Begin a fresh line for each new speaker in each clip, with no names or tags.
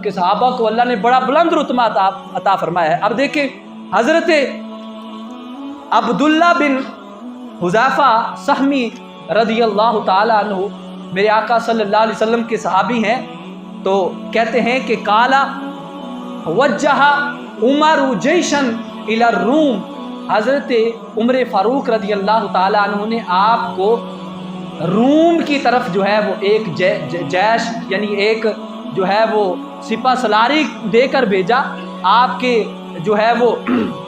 کے صحابہ کو اللہ نے بڑا بلند رتبہ عطا فرمایا ہے۔ اب دیکھیں حضرت عبداللہ بن حذیفہ سہمی رضی اللہ تعالیٰ عنہ میرے آقا صلی اللہ علیہ وسلم کے صحابی ہیں، تو کہتے ہیں کہ کالا وجہ عمر جیشن الی الروم، حضرت عمر فاروق رضی اللہ تعالیٰ عنہ نے آپ کو روم کی طرف جو ہے وہ ایک جیش یعنی ایک جو ہے وہ سپہ سالاری دے کر بھیجا، آپ کے جو ہے وہ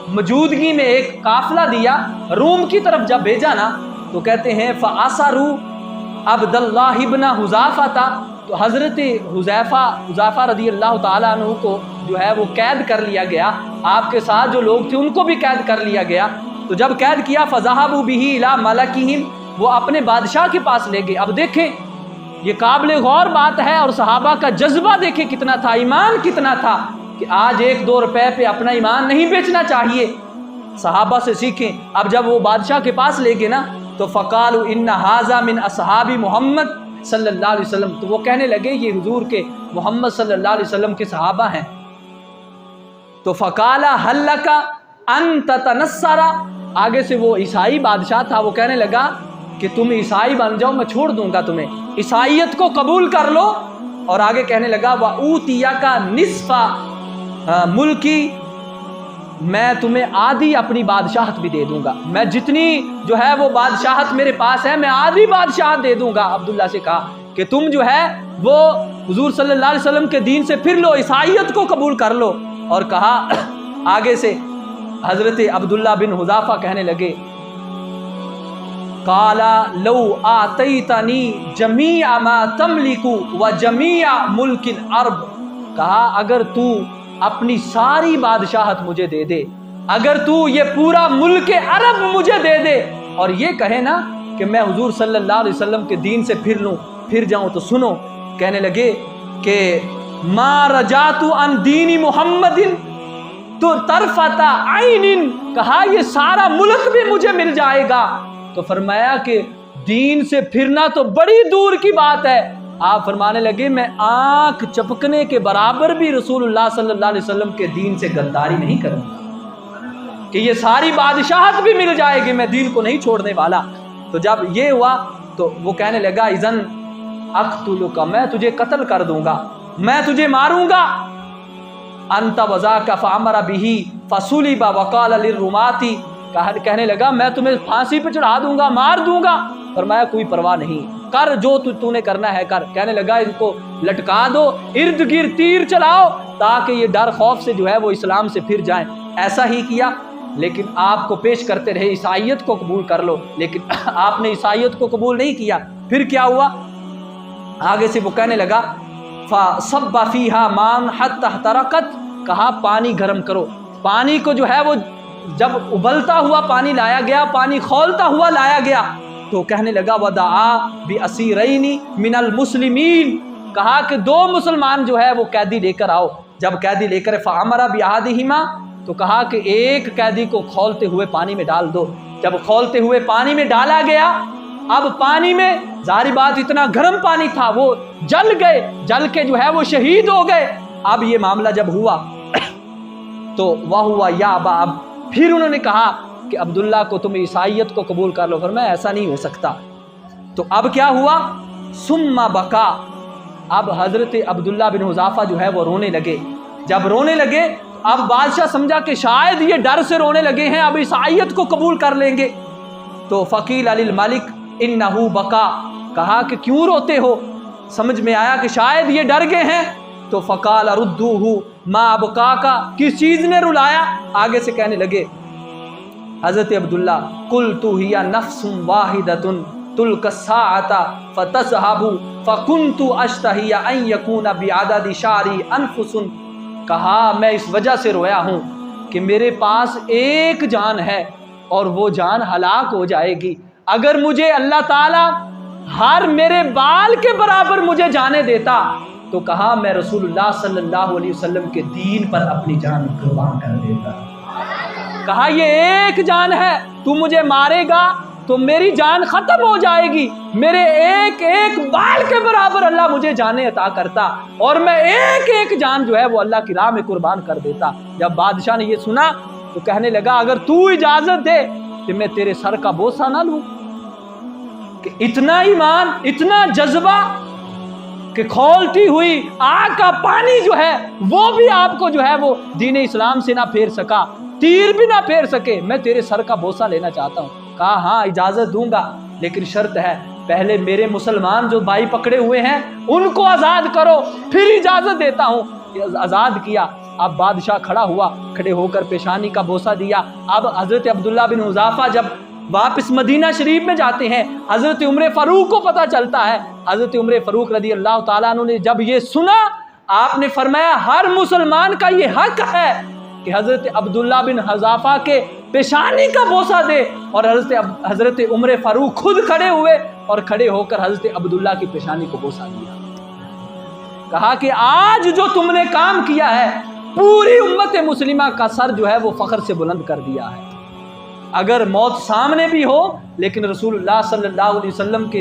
موجودگی میں ایک قافلہ دیا، روم کی طرف جب بھیجا نا تو کہتے ہیں فَأَسَرُوا عبداللہ بن حذیفہ تھا، تو حضرت حذیفہ رضی اللہ تعالیٰ عنہ کو جو ہے وہ قید کر لیا گیا، آپ کے ساتھ جو لوگ تھے ان کو بھی قید کر لیا گیا۔ تو جب قید کیا فَذَهَبُوا بِهِ إِلَى مَلَكِهِمْ، وہ اپنے بادشاہ کے پاس لے گئے۔ اب دیکھیں یہ قابل غور بات ہے، اور صحابہ کا جذبہ دیکھیں کتنا تھا، ایمان کتنا تھا کہ آج 1-2 روپے پہ اپنا ایمان نہیں بیچنا چاہیے، صحابہ سے سیکھیں۔ اب جب وہ بادشاہ کے پاس لے گئے نا تو فقالوا ان ھذا من اصحاب محمد صلی اللہ علیہ وسلم، تو وہ کہنے لگے یہ حضور کے محمد صلی اللہ علیہ وسلم کے صحابہ ہیں۔ تو فقال هل لك ان تتنصر، آگے سے وہ عیسائی بادشاہ تھا، وہ کہنے لگا کہ تم عیسائی بن جاؤ، میں چھوڑ دوں گا تمہیں، عیسائیت کو قبول کر لو۔ اور آگے کہنے لگا وَأُوتِيَكَ نِصْفَ ملکی، میں تمہیں آدھی اپنی بادشاہت بھی دے دوں گا، میں جتنی جو ہے وہ بادشاہت میرے پاس ہے میں آدھی بادشاہت دے دوں گا۔ عبداللہ سے کہا کہ تم جو ہے وہ حضور صلی اللہ علیہ وسلم کے دین سے پھر لو، عیسائیت کو قبول کر لو۔ اور کہا آگے سے حضرت عبداللہ بن حذیفہ کہنے لگے قال لو آتیتنی جمیع ما تملک وجمیع ملک الارض، کہا اگر تو اپنی ساری بادشاہت مجھے دے دے، اگر تو یہ پورا ملک عرب مجھے دے دے، اور یہ کہے نا کہ میں حضور صلی اللہ علیہ وسلم کے دین سے پھر جاؤں، تو سنو کہنے لگے کہ ما رجعت عن دین محمد تو طرفۃ عین، کہا یہ سارا ملک بھی مجھے مل جائے گا۔ تو فرمایا کہ دین سے پھرنا تو بڑی دور کی بات ہے، آپ فرمانے لگے میں آنکھ چپکنے کے برابر بھی رسول اللہ صلی اللہ علیہ وسلم کے دین سے غداری نہیں کروں گا، کہ یہ ساری بادشاہت بھی مل جائے گی، میں دین کو نہیں چھوڑنے والا۔ تو جب یہ ہوا تو وہ کہنے لگا اذن اقتلک، میں تجھے قتل کر دوں گا، میں تجھے ماروں گا۔ انت وذاک فامر به فصلب وقال للرماة، کہنے لگا میں تمہیں پھانسی پہ چڑھا دوں گا، مار دوں گا۔ فرمایا کوئی پرواہ نہیں، کر جو تو نے کرنا ہے کر۔ کہنے لگا ان کو لٹکا دو، ارد گرد تیر چلاؤ تاکہ یہ ڈر خوف سے جو ہے وہ اسلام سے پھر جائیں۔ ایسا ہی کیا، لیکن آپ کو پیش کرتے رہے عیسائیت کو قبول کر لو، لیکن آپ نے عیسائیت کو قبول نہیں کیا۔ پھر کیا ہوا، آگے سے وہ کہنے لگا فصب فیہا ماء حتی احترقت، کہا پانی گرم کرو۔ پانی کو جو ہے وہ جب ابلتا ہوا پانی لایا گیا، پانی کھولتا ہوا لایا گیا، تو کہنے لگا ودعا باسیرین من المسلمین، کہا کہ 2 مسلمان جو ہے وہ قیدی لے کر آؤ۔ جب قیدی لے کر فامر باحدہما، تو کہا کہ ایک قیدی کو کھولتے ہوئے پانی میں ڈال دو۔ جب کھولتے ہوئے پانی میں ڈالا گیا، اب پانی میں ظاہری بات اتنا گرم پانی تھا، وہ جل گئے، جل کے جو ہے وہ شہید ہو گئے۔ اب یہ معاملہ جب ہوا تو وہ یابا، اب پھر انہوں نے کہا کہ عبداللہ کو تم عیسائیت کو قبول کر لو۔ فرمایا ایسا نہیں ہو سکتا۔ تو اب کیا ہوا، ثم بکا، اب حضرت عبداللہ بن حذیفہ جو ہے وہ رونے لگے۔ جب رونے لگے اب بادشاہ سمجھا کہ شاید یہ ڈر سے رونے لگے ہیں، اب عیسائیت کو قبول کر لیں گے۔ تو فقیل للملک انہ بکا، کہا کہ کیوں روتے ہو، سمجھ میں آیا کہ شاید یہ ڈر گئے ہیں۔ تو فقال ردوہ ما ابکاکا، کس چیز نے رلایا، آگے سے کہنے لگے حضرت عبداللہ قلت ہی نفس واحدۃ تلک الساعۃ فتذهب فکنت اشتہی ان یکون بعدد شعری انفس، کہا میں اس وجہ سے رویا ہوں کہ میرے پاس ایک جان ہے اور وہ جان ہلاک ہو جائے گی، اگر مجھے اللہ تعالی ہر میرے بال کے برابر مجھے جانے دیتا تو کہا میں رسول اللہ صلی اللہ علیہ وسلم کے دین پر اپنی جان قربان کر دیتا۔ کہا یہ ایک جان ہے، تو مجھے مارے گا تو میری جان ختم ہو جائے گی، میرے ایک ایک بال کے برابر اللہ مجھے جانیں عطا کرتا اور میں ایک ایک جان جو ہے وہ اللہ کی راہ میں قربان کر دیتا۔ جب بادشاہ نے یہ سنا تو کہنے لگا اگر تو اجازت دے کہ میں تیرے سر کا بوسہ نہ لوں۔ کہ اتنا ایمان، اتنا جذبہ کہ کھولتی ہوئی آگ کا پانی جو ہے وہ بھی آپ کو جو ہے وہ دین اسلام سے نہ پھیر سکا، تیر بھی نہ پھیر سکے، میں تیرے سر کا بوسہ لینا چاہتا ہوں۔ کہا ہاں اجازت دوں گا، لیکن شرط ہے پہلے میرے مسلمان جو بھائی پکڑے ہوئے ہیں ان کو آزاد کرو، پھر اجازت دیتا ہوں۔ آزاد کیا۔ اب بادشاہ کھڑا ہوا، کھڑے ہو کر پیشانی کا بوسہ دیا۔ اب حضرت عبداللہ بن حذافہ جب واپس مدینہ شریف میں جاتے ہیں، حضرت عمر فاروق کو پتہ چلتا ہے۔ حضرت عمر فاروق رضی اللہ تعالیٰ عنہ نے جب یہ سنا، آپ نے فرمایا ہر مسلمان کا یہ حق ہے کہ حضرت عبداللہ بن حذافہ کے پیشانی کا بوسہ دے، اور حضرت عمر فاروق خود کھڑے ہوئے اور کھڑے ہو کر حضرت عبداللہ کی پیشانی کو بوسہ دیا۔ کہا کہ آج جو تم نے کام کیا ہے پوری امت مسلمہ کا سر جو ہے وہ فخر سے بلند کر دیا ہے۔ اگر موت سامنے بھی ہو لیکن رسول اللہ صلی اللہ علیہ وسلم کے